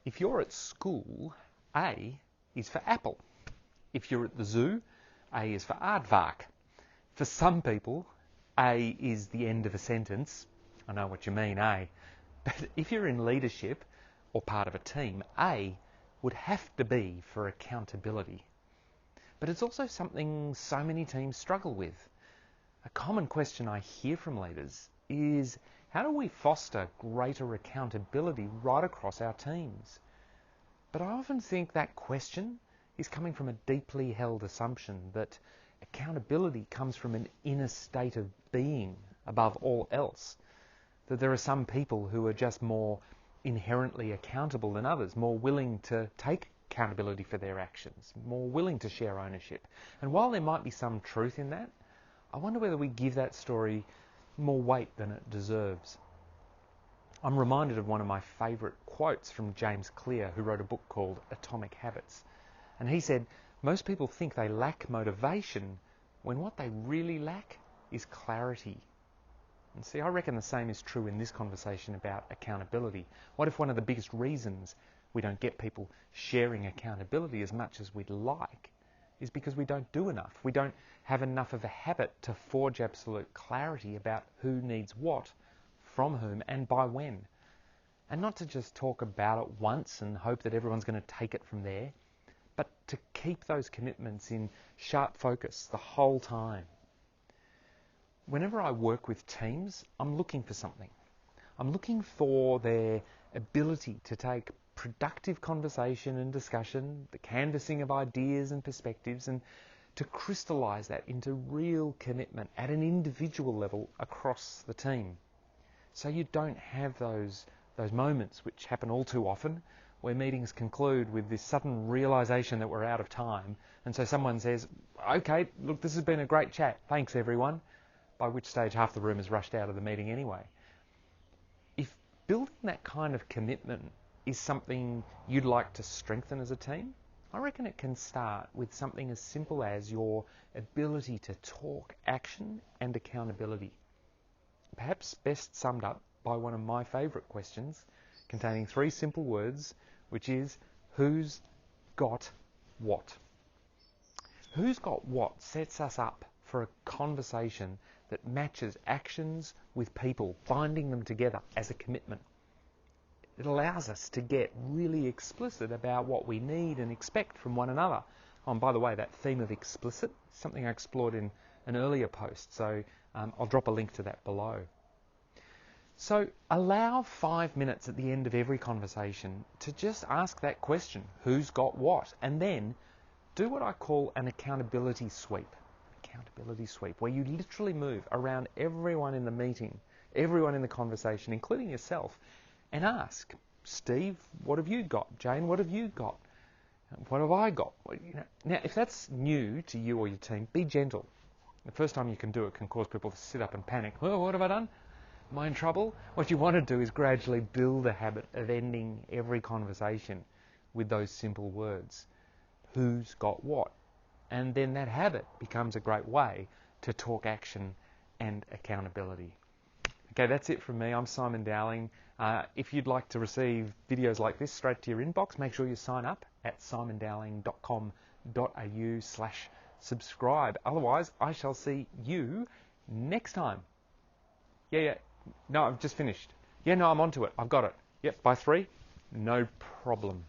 If you're at school, A is for apple. If you're at the zoo, A is for aardvark. For some people, A is the end of a sentence. I know what you mean, eh? But if you're in leadership or part of a team, A would have to be for accountability. But it's also something so many teams struggle with. A common question I hear from leaders is, how do we foster greater accountability right across our teams? But I often think that question is coming from a deeply held assumption that accountability comes from an inner state of being above all else. That there are some people who are just more inherently accountable than others, more willing to take accountability for their actions, more willing to share ownership. And while there might be some truth in that, I wonder whether we give that story more weight than it deserves. I'm reminded of one of my favourite quotes from James Clear, who wrote a book called Atomic Habits. And he said, most people think they lack motivation when what they really lack is clarity. And see, I reckon the same is true in this conversation about accountability. What if one of the biggest reasons we don't get people sharing accountability as much as we'd like is because we don't do enough? We don't have enough of a habit to forge absolute clarity about who needs what, from whom, and by when. And not to just talk about it once and hope that everyone's going to take it from there, but to keep those commitments in sharp focus the whole time. Whenever I work with teams, I'm looking for something. I'm looking for their ability to take productive conversation and discussion, the canvassing of ideas and perspectives, and to crystallise that into real commitment at an individual level across the team. So you don't have those moments which happen all too often where meetings conclude with this sudden realisation that we're out of time, and so someone says, okay, look, this has been a great chat, thanks everyone, by which stage half the room has rushed out of the meeting anyway. If building that kind of commitment is something you'd like to strengthen as a team, I reckon it can start with something as simple as your ability to talk action and accountability. Perhaps best summed up by one of my favourite questions, containing 3 simple words, which is, who's got what? Who's got what sets us up for a conversation that matches actions with people, binding them together as a commitment. It allows us to get really explicit about what we need and expect from one another. Oh, and by the way, that theme of explicit is something I explored in an earlier post, so I'll drop a link to that below. So allow 5 minutes at the end of every conversation to just ask that question, who's got what? And then do what I call an accountability sweep. Accountability sweep, where you literally move around everyone in the meeting, everyone in the conversation, including yourself, and ask, Steve, what have you got? Jane, what have you got? What have I got? Now, if that's new to you or your team, be gentle. The first time you can do it can cause people to sit up and panic. Oh, what have I done? Am I in trouble? What you want to do is gradually build a habit of ending every conversation with those simple words. Who's got what? And then that habit becomes a great way to talk action and accountability. Okay, that's it from me. I'm Simon Dowling. If you'd like to receive videos like this straight to your inbox, make sure you sign up at simondowling.com.au/subscribe. Otherwise, I shall see you next time. Yeah. No, I've just finished. Yeah, no, I'm onto it. I've got it. Yep, by 3. No problem.